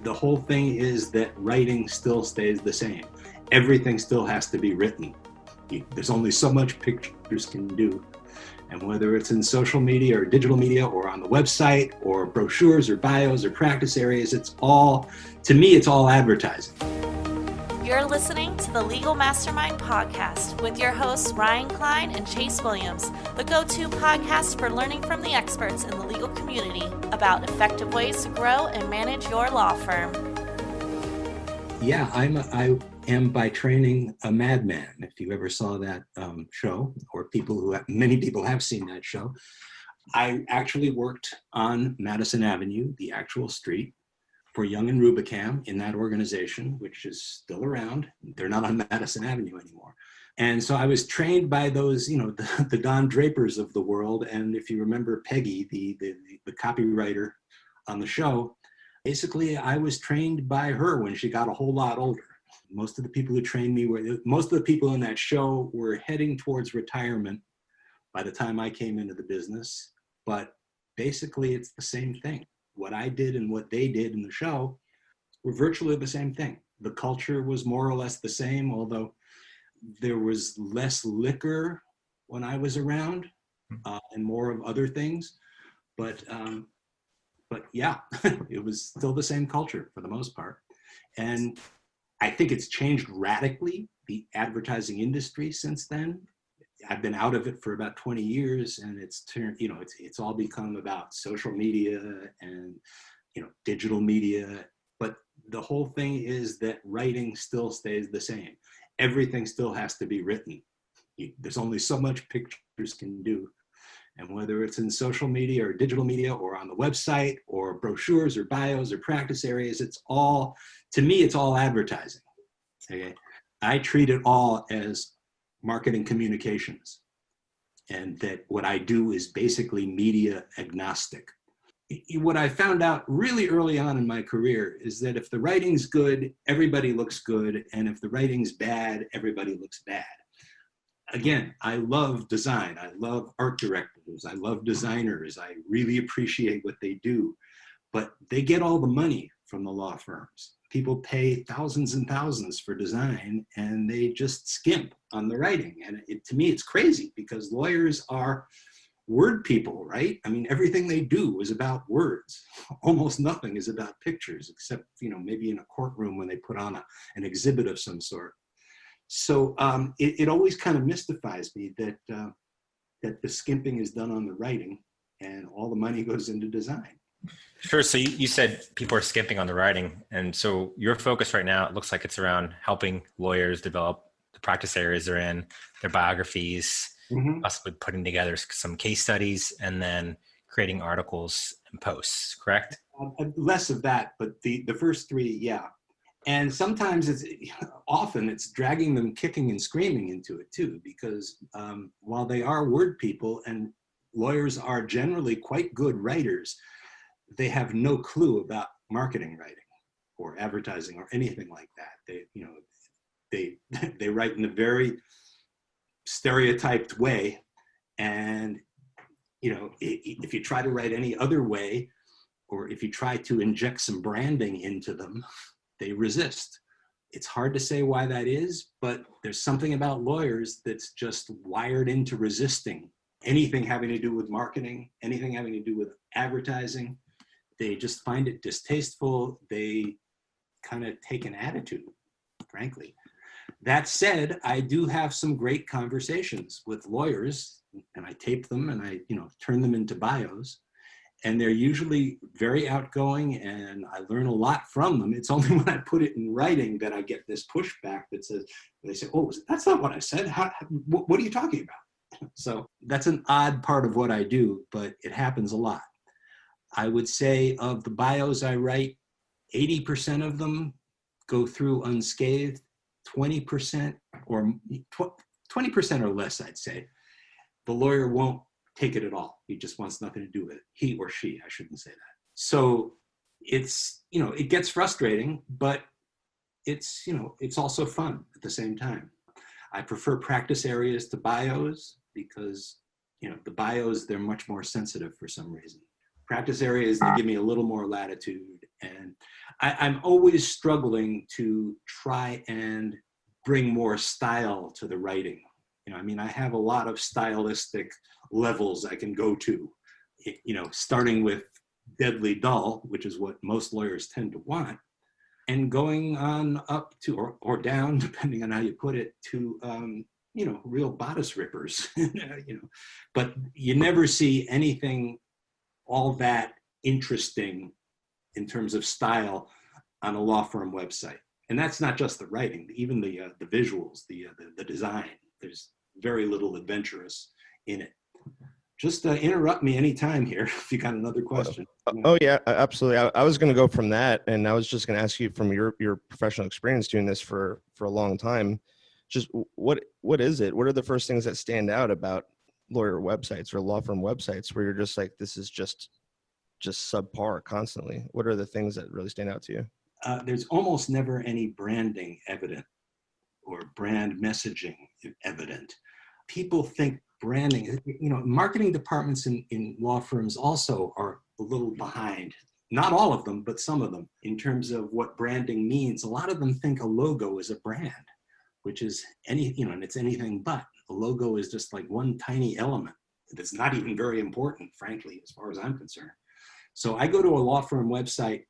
The whole thing is that writing still stays the same. Everything still has to be written. There's only so much pictures can do. And whether it's in social media or digital media or on the website or brochures or bios or practice areas, it's all, to me, it's all advertising. You're listening to the Legal Mastermind Podcast with your hosts Ryan Klein and Chase Williams, the go-to podcast for learning from the experts in the legal community about effective ways to grow and manage your law firm. Yeah, I am by training a madman. If you ever saw that show, or many people have seen that show. I actually worked on Madison Avenue, the actual street, for Young and Rubicam in that organization, which is still around. They're not on Madison Avenue anymore. And so I was trained by those, the Don Drapers of the world. And if you remember Peggy, the copywriter on the show, basically I was trained by her when she got a whole lot older. Most of the people who trained me most of the people in that show were heading towards retirement by the time I came into the business. But basically it's the same thing. What I did and what they did in the show were virtually the same thing. The culture was more or less the same, although there was less liquor when I was around and more of other things. But yeah, it was still the same culture for the most part. And I think it's changed radically, the advertising industry since then. I've been out of it for about 20 years, and it's turned, it's all become about social media and, digital media. But the whole thing is that writing still stays the same. Everything still has to be written. There's only so much pictures can do. And whether it's in social media or digital media or on the website or brochures or bios or practice areas, it's all, to me, it's all advertising. Okay? I treat it all as marketing communications, and that what I do is basically media agnostic. What I found out really early on in my career is that if the writing's good, everybody looks good, and if the writing's bad, everybody looks bad. Again, I love design. I love art directors. I love designers. I really appreciate what they do, but they get all the money from the law firms. People pay thousands and thousands for design, and they just skimp on the writing. And to me, it's crazy because lawyers are word people, right? I mean, everything they do is about words. Almost nothing is about pictures, except, maybe in a courtroom when they put on an exhibit of some sort. So it always kind of mystifies me that the skimping is done on the writing and all the money goes into design. Sure. So you said people are skimping on the writing. And so your focus right now, it looks like it's around helping lawyers develop the practice areas they're in, their biographies, possibly putting together some case studies, and then creating articles and posts, correct? Less of that, but the first three, yeah. And sometimes often it's dragging them kicking and screaming into it too, because while they are word people and lawyers are generally quite good writers, they have no clue about marketing writing or advertising or anything like that. They write in a very stereotyped way. And, if you try to write any other way, or if you try to inject some branding into them, they resist. It's hard to say why that is, but there's something about lawyers that's just wired into resisting anything having to do with marketing, anything having to do with advertising. They just find it distasteful. They kind of take an attitude, frankly. That said, I do have some great conversations with lawyers, and I tape them and I, turn them into bios. And they're usually very outgoing, and I learn a lot from them. It's only when I put it in writing that I get this pushback that says, they say, "Oh, that's not what I said. What are you talking about?" So that's an odd part of what I do, but it happens a lot. I would say of the bios I write, 80% of them go through unscathed. 20% or 20% or less, I'd say, the lawyer won't take it at all. He just wants nothing to do with it. He or she, I shouldn't say that. So it's, it gets frustrating, but it's also fun at the same time. I prefer practice areas to bios because, the bios, they're much more sensitive for some reason. Practice areas, they give me a little more latitude, And I'm always struggling to try and bring more style to the writing. I mean, I have a lot of stylistic levels I can go to, starting with deadly dull, which is what most lawyers tend to want, and going on up to, or down, depending on how you put it, to, real bodice rippers, but you never see anything all that interesting in terms of style on a law firm website. And that's not just the writing, even the visuals, the design. There's very little adventurous in it. Just interrupt me anytime here if you got another question. Oh yeah, absolutely. I was going to go from that, and I was just going to ask you from your professional experience doing this for a long time, just what is it? What are the first things that stand out about lawyer websites or law firm websites where you're just like, this is just subpar constantly? What are the things that really stand out to you? There's almost never any branding evident or brand messaging evident. People think branding, marketing departments in law firms also are a little behind. Not all of them, but some of them, in terms of what branding means. A lot of them think a logo is a brand, which is and it's anything but. A logo is just like one tiny element that's not even very important, frankly, as far as I'm concerned. So I go to a law firm website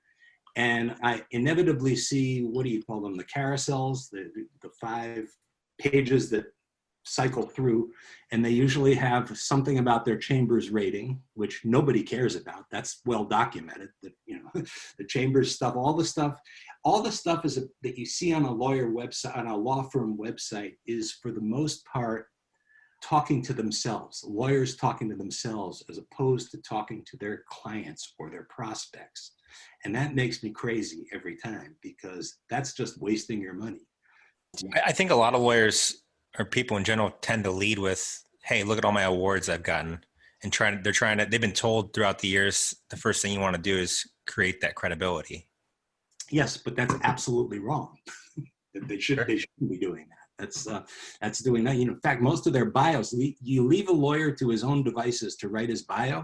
and I inevitably see, what do you call them? The carousels, the 5 pages that cycle through, and they usually have something about their chambers rating, which nobody cares about. That's well documented. That the chambers stuff, all the stuff is that you see on a lawyer website, on a law firm website, is for the most part talking to themselves, lawyers talking to themselves, as opposed to talking to their clients or their prospects. And that makes me crazy every time, because that's just wasting your money. I think a lot of lawyers or people in general tend to lead with, hey, look at all my awards I've gotten. And they've been told throughout the years, the first thing you want to do is create that credibility. Yes, but that's absolutely wrong. They shouldn't be doing that. That's doing that. In fact, most of their bios, you leave a lawyer to his own devices to write his bio.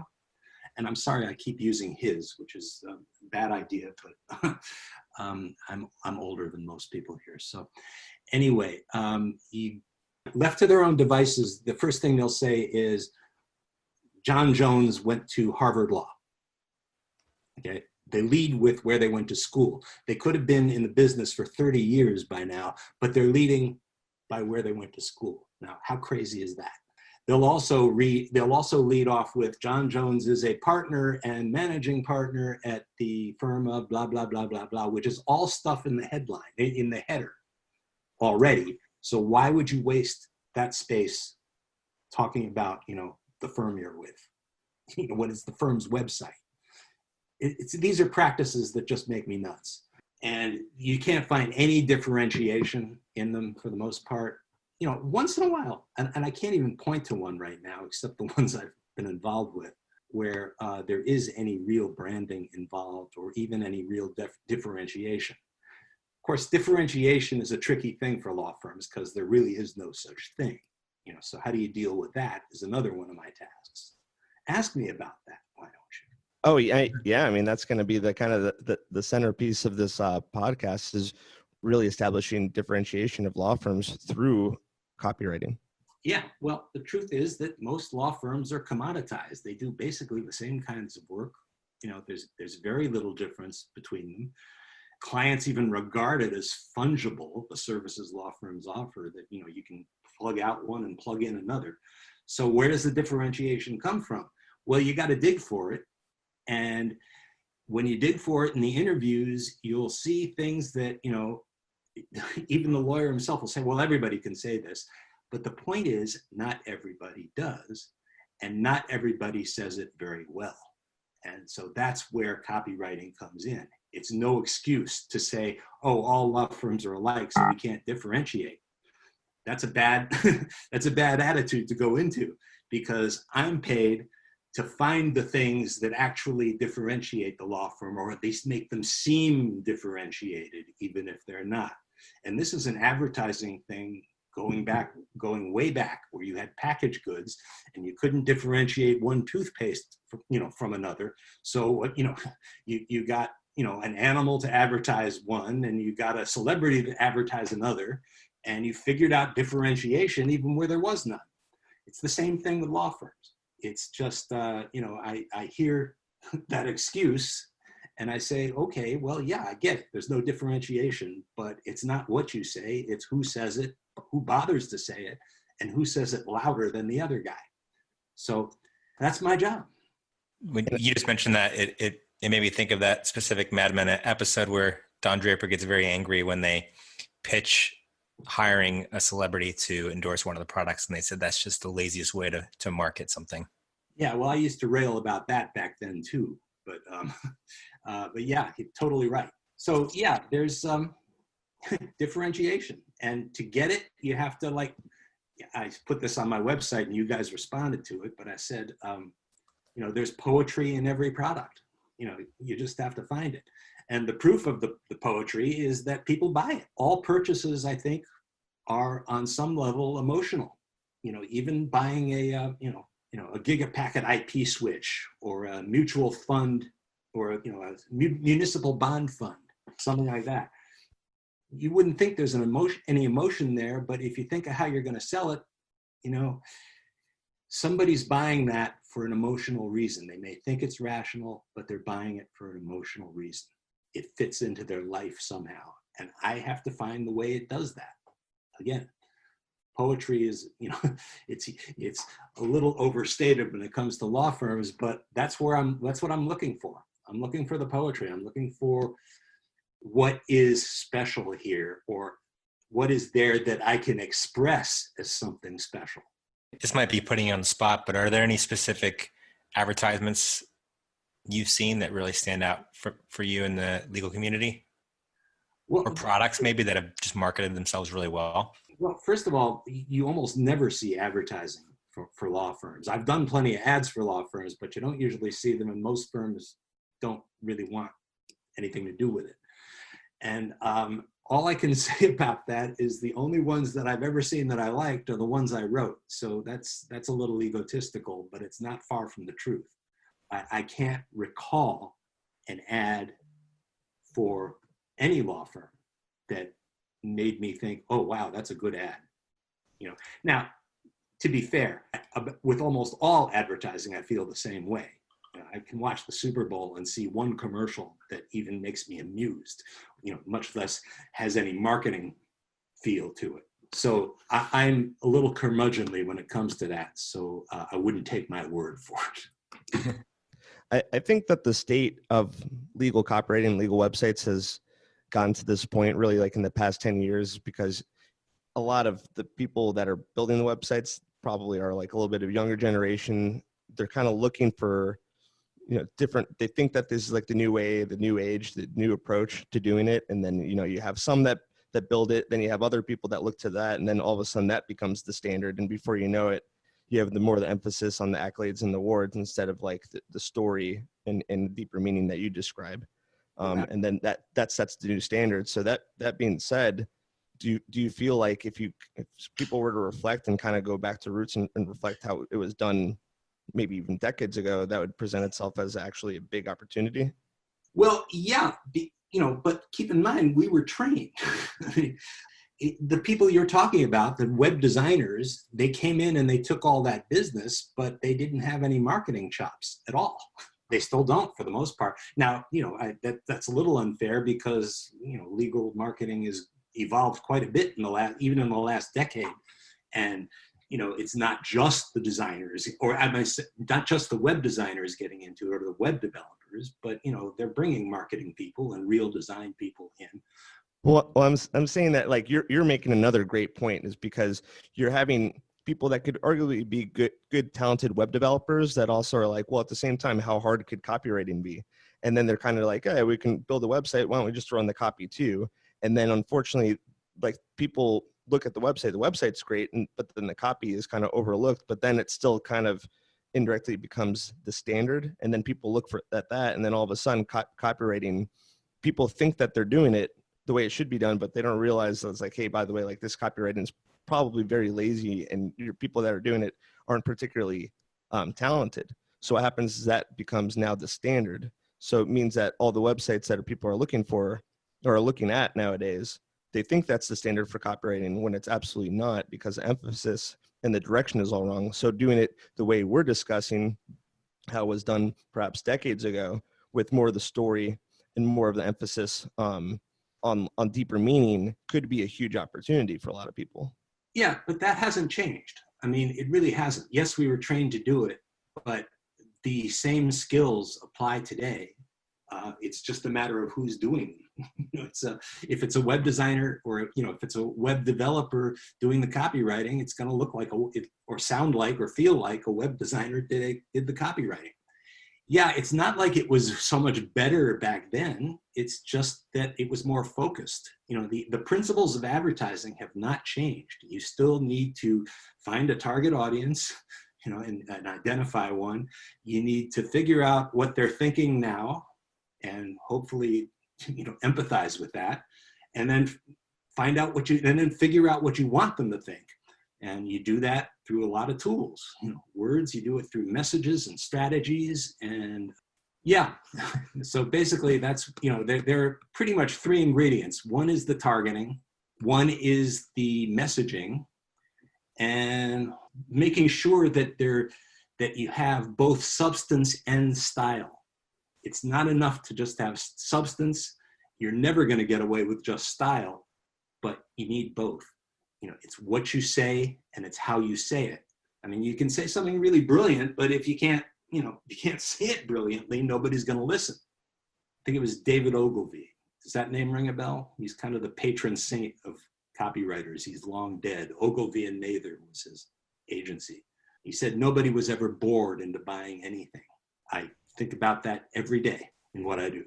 And I'm sorry, I keep using his, which is a bad idea, but I'm older than most people here. So anyway, left to their own devices, the first thing they'll say is, John Jones went to Harvard Law. Okay. They lead with where they went to school. They could have been in the business for 30 years by now, but they're leading by where they went to school. Now, how crazy is that? They'll also lead off with, John Jones is a partner and managing partner at the firm of blah, blah, blah, blah, blah, which is all stuff in the headline, in the header already. So why would you waste that space talking about, the firm you're with? What is the firm's website? These are practices that just make me nuts. And you can't find any differentiation in them for the most part. Once in a while, and I can't even point to one right now, except the ones I've been involved with, where there is any real branding involved or even any real differentiation. Of course, differentiation is a tricky thing for law firms because there really is no such thing. So how do you deal with that is another one of my tasks. Ask me about that. Why don't you? Oh yeah. I mean, that's going to be the kind of the centerpiece of this podcast, is really establishing differentiation of law firms through copywriting. Yeah, well, the truth is that most law firms are commoditized. They do basically the same kinds of work. There's very little difference between them. Clients even regard it as fungible, the services law firms offer, that you can plug out one and plug in another. So where does the differentiation come from? Well, you got to dig for it. And when you dig for it in the interviews, you'll see things that, even the lawyer himself will say, well, everybody can say this. But the point is, not everybody does. And not everybody says it very well. And so that's where copywriting comes in. It's no excuse to say, oh, all law firms are alike, so we can't differentiate. That's a bad attitude to go into, because I'm paid to find the things that actually differentiate the law firm, or at least make them seem differentiated, even if they're not. And this is an advertising thing going way back, where you had packaged goods and you couldn't differentiate one toothpaste from another. So, you got an animal to advertise one, and you got a celebrity to advertise another, and you figured out differentiation even where there was none. It's the same thing with law firms. It's just, I hear that excuse and I say, okay, well, yeah, I get it. There's no differentiation, but it's not what you say, it's who says it, who bothers to say it, and who says it louder than the other guy. So that's my job. When you just mentioned that, it made me think of that specific Mad Men episode where Don Draper gets very angry when they pitch hiring a celebrity to endorse one of the products, and they said that's just the laziest way to market something. Yeah, well, I used to rail about that back then too, but yeah, you're totally right. So yeah, there's differentiation, and to get it, you have to I put this on my website, and you guys responded to it, but I said, there's poetry in every product. You just have to find it. And the proof of the poetry is that people buy it. All purchases, I think, are on some level emotional. Even buying a gigapacket IP switch, or a mutual fund, or a municipal bond fund, something like that. You wouldn't think there's any emotion there, but if you think of how you're going to sell it, somebody's buying that for an emotional reason. They may think it's rational, but they're buying it for an emotional reason. It fits into their life somehow. And I have to find the way it does that. Again, poetry is, it's a little overstated when it comes to law firms, but that's what I'm looking for. I'm looking for the poetry. I'm looking for what is special here, or what is there that I can express as something special. This might be putting you on the spot, but are there any specific advertisements you've seen that really stand out for you in the legal community? Or products maybe that have just marketed themselves really well? Well, first of all, you almost never see advertising for law firms. I've done plenty of ads for law firms, but you don't usually see them, and most firms don't really want anything to do with it. And all I can say about that is the only ones that I've ever seen that I liked are the ones I wrote. So that's a little egotistical, but it's not far from the truth. I can't recall an ad for any law firm that made me think, oh, wow, that's a good ad. Now, to be fair, with almost all advertising, I feel the same way. I can watch the Super Bowl and see one commercial that even makes me amused, much less has any marketing feel to it. So I'm a little curmudgeonly when it comes to that. So I wouldn't take my word for it. I think that the state of legal copywriting, legal websites has gotten to this point really in the past 10 years, because a lot of the people that are building the websites probably are a little bit of younger generation. They're kind of looking for, different, they think that this is the new way, the new age, the new approach to doing it. And then, you have some that build it, then you have other people that look to that. And then all of a sudden that becomes the standard. And before you know it, you have the emphasis on the accolades and the awards instead of the story and deeper meaning that you describe. And then that sets the new standard. So that being said, do you feel like if people were to reflect and kind of go back to roots and reflect how it was done maybe even decades ago, that would present itself as actually a big opportunity? Well, yeah, but keep in mind, we were trained. The people you're talking about, the web designers, they came in and they took all that business, but they didn't have any marketing chops at all. They still don't, for the most part. Now, that's a little unfair because, legal marketing has evolved quite a bit even in the last decade. And, it's not just the designers, or not just the web designers getting into it, or the web developers, but, they're bringing marketing people and real design people in. Well, I'm saying that you're making another great point, is because you're having people that could arguably be good, talented web developers that also are well, at the same time, how hard could copywriting be? And then they're kind of hey, we can build a website. Why don't we just run the copy too? And then unfortunately, people look at the website's great, but then the copy is kind of overlooked, but then it still kind of indirectly becomes the standard. And then people look at that. And then all of a sudden copywriting, people think that they're doing it the way it should be done, but they don't realize that it's hey, by the way, this copywriting is probably very lazy, and your people that are doing it aren't particularly talented. So what happens is that becomes now the standard. So it means that all the websites that people are looking for or are looking at nowadays, they think that's the standard for copywriting when it's absolutely not, because the emphasis and the direction is all wrong. So doing it the way we're discussing, how it was done perhaps decades ago, with more of the story and more of the emphasis on deeper meaning, could be a huge opportunity for a lot of people. Yeah, but that hasn't changed. I mean, it really hasn't. Yes, we were trained to do it, but the same skills apply today. It's just a matter of who's doing them. If it's a web designer, or if it's a web developer doing the copywriting, it's going to look like or sound like or feel like a web designer did the copywriting. Yeah, it's not like it was so much better back then. It's just that it was more focused. The principles of advertising have not changed. You still need to find a target audience, and identify one. You need to figure out what they're thinking now, and hopefully, empathize with that, and then find out and then figure out what you want them to think. And you do that through a lot of tools, words. You do it through messages and strategies, and yeah. So basically, that's there are pretty much three ingredients. One is the targeting, one is the messaging, and making sure that you have both substance and style. It's not enough to just have substance. You're never going to get away with just style, but you need both. It's what you say and it's how you say it. I mean, you can say something really brilliant, but if you can't say it brilliantly, nobody's going to listen. I think it was David Ogilvy. Does that name ring a bell? He's kind of the patron saint of copywriters. He's long dead. Ogilvy and Mather was his agency. He said nobody was ever bored into buying anything. I think about that every day in what I do.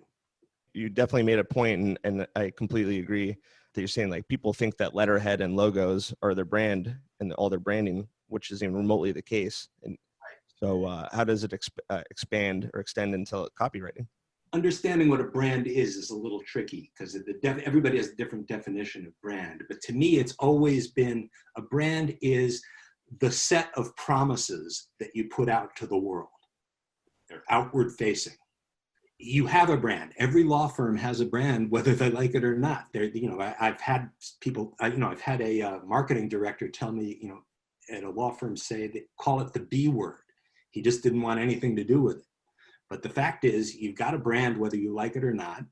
You definitely made a point, and I completely agree that you're saying, like, people think that letterhead and logos are their brand and all their branding, which isn't even remotely the case. And so how does it expand or extend into copywriting? Understanding what a brand is a little tricky, because everybody has a different definition of brand. But to me, it's always been a brand is the set of promises that you put out to the world. They're outward facing. You have a brand. Every law firm has a brand, whether they like it or not. I've had people, I've had a marketing director tell me, at a law firm, say that call it the B word. He just didn't want anything to do with it. But the fact is, you've got a brand, whether you like it or not.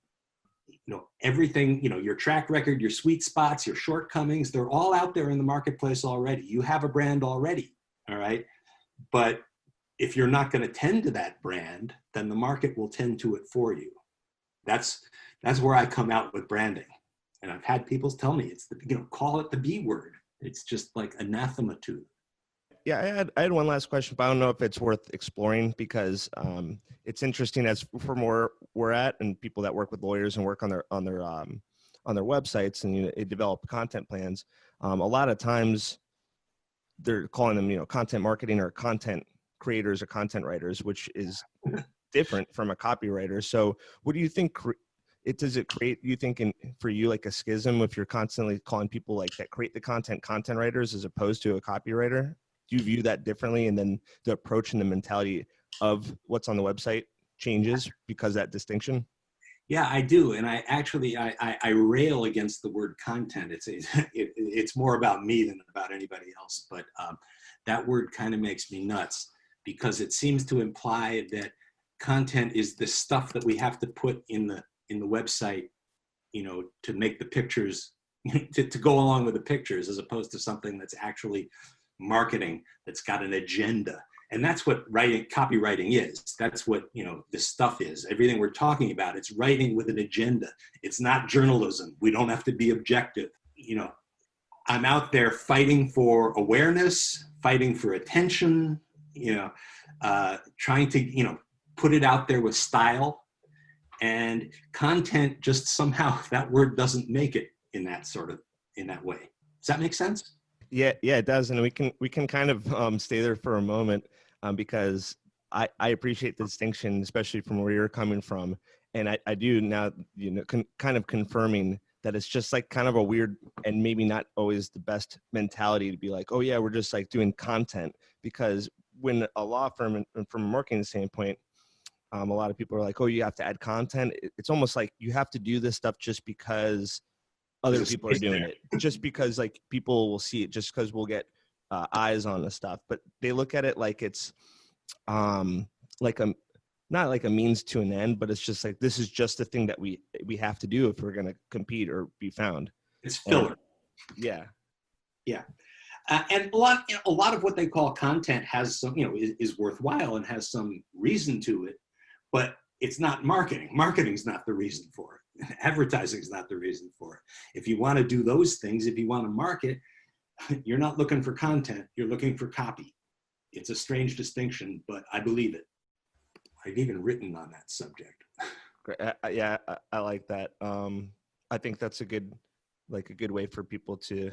Everything, your track record, your sweet spots, your shortcomings, they're all out there in the marketplace already. You have a brand already, all right? But if you're not going to tend to that brand, then the market will tend to it for you. That's where I come out with branding. And I've had people tell me it's call it the B word. It's just like anathema to it. Yeah, I had one last question, but I don't know if it's worth exploring, because it's interesting as from where we're at, and people that work with lawyers and work on their websites, and they develop content plans. A lot of times they're calling them content marketing or content creators or content writers, which is different from a copywriter. So what do you think does it create, you think, for you, like a schism if you're constantly calling people like that create the content writers as opposed to a copywriter? Do you view that differently, and then the approach and the mentality of what's on the website changes because of that distinction? Yeah, I do. And I actually rail against the word content. It's more about me than about anybody else. But that word kind of makes me nuts, because it seems to imply that content is the stuff that we have to put in the website, to make the pictures, to go along with the pictures, as opposed to something that's actually marketing, that's got an agenda. And that's what copywriting is. That's what, this stuff is. Everything we're talking about, it's writing with an agenda. It's not journalism. We don't have to be objective. I'm out there fighting for awareness, fighting for attention, trying to, put it out there with style. And content, just somehow that word doesn't make it in that way. Does that make sense? Yeah, it does. And we can kind of stay there for a moment, because I appreciate the distinction, especially from where you're coming from. And I do now, kind of confirming that it's just like kind of a weird and maybe not always the best mentality to be like, oh yeah, we're just like doing content. Because when a law firm, and from a marketing standpoint, A lot of people are like, oh, you have to add content. It's almost like you have to do this stuff just because other people are doing it, just because like people will see it, just because we'll get eyes on the stuff. But they look at it like it's like not like a means to an end, but it's just like, this is just a thing that we have to do if we're going to compete or be found. It's filler. Yeah. Yeah. And a lot of what they call content has some, is worthwhile and has some reason to it, but it's not marketing. Marketing's not the reason for it. Advertising's not the reason for it. If you want to do those things, if you want to market, you're not looking for content, you're looking for copy. It's a strange distinction, but I believe it. I've even written on that subject. Great. Yeah, I like that. I think that's a good way for people to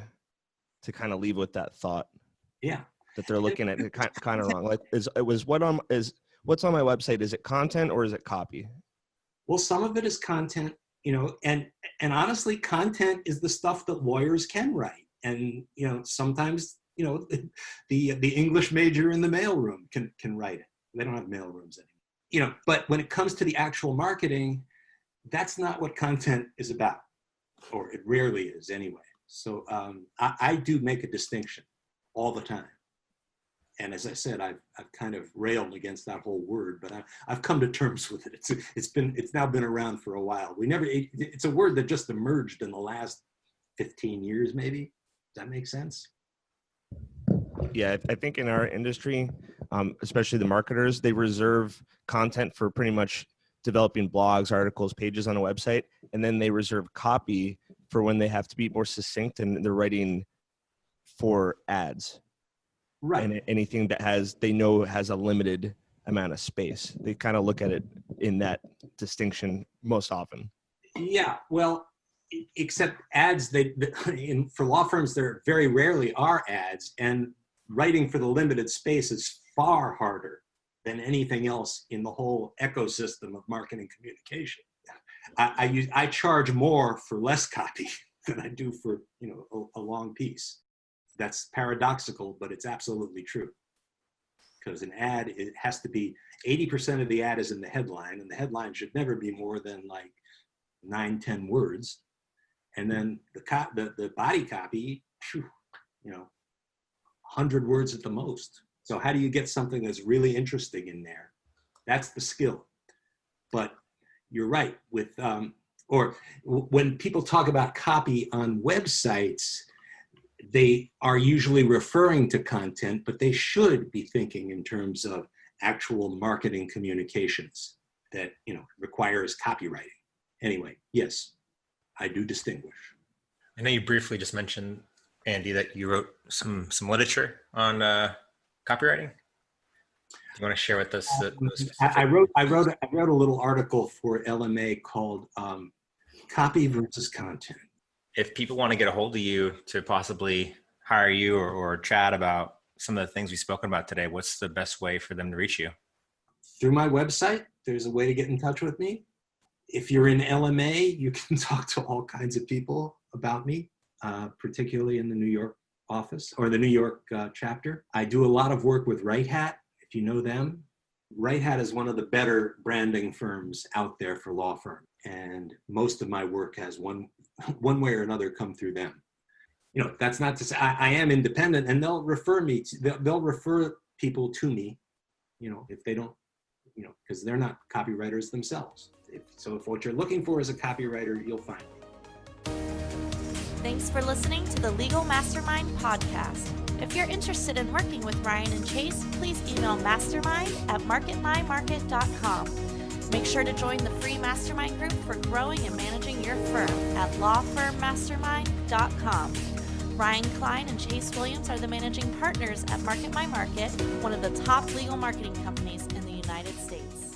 kind of leave with that thought. Yeah, that they're looking at it kind of wrong. Like, what's on my website? Is it content or is it copy? Well, some of it is content, and honestly, content is the stuff that lawyers can write. And sometimes the English major in the mailroom can write it. They don't have mailrooms anymore. But when it comes to the actual marketing, that's not what content is about, or it rarely is anyway. So I do make a distinction all the time. And as I said, I've kind of railed against that whole word, but I've come to terms with it. It's now been around for a while. It's a word that just emerged in the last 15 years, maybe. Does that make sense? Yeah, I think in our industry, especially the marketers, they reserve content for pretty much developing blogs, articles, pages on a website, and then they reserve copy for when they have to be more succinct and they're writing for ads. Right. And anything that they know has a limited amount of space. They kind of look at it in that distinction most often. Yeah, well, except ads, for law firms, there very rarely are ads, and writing for the limited space is far harder than anything else in the whole ecosystem of marketing communication. I charge more for less copy than I do for a long piece. That's paradoxical, but it's absolutely true. Because an ad, it has to be 80% of the ad is in the headline, and the headline should never be more than like 9-10 words. And then the body copy, 100 words at the most. So how do you get something that's really interesting in there? That's the skill. But you're right with, or when people talk about copy on websites, they are usually referring to content, but they should be thinking in terms of actual marketing communications that requires copywriting. Anyway, yes, I do distinguish. I know you briefly just mentioned, Andy, that you wrote some literature on copywriting. Do you want to share with us? I wrote a little article for LMA called "Copy versus Content." If people want to get a hold of you to possibly hire you or chat about some of the things we've spoken about today, what's the best way for them to reach you? Through my website, there's a way to get in touch with me. If you're in LMA, you can talk to all kinds of people about me, particularly in the New York office or the New York chapter. I do a lot of work with Right Hat, if you know them. Right Hat is one of the better branding firms out there for law firms. And most of my work has one way or another come through them. That's not to say I am independent, and they'll refer people to me, if they don't, because they're not copywriters themselves. If what you're looking for is a copywriter, you'll find me. Thanks for listening to the Legal Mastermind podcast. If you're interested in working with Ryan and Chase, please email mastermind@marketmymarket.com. Make sure to join the free mastermind group for growing and managing your firm at lawfirmmastermind.com. Ryan Klein and Chase Williams are the managing partners at Market My Market, one of the top legal marketing companies in the United States.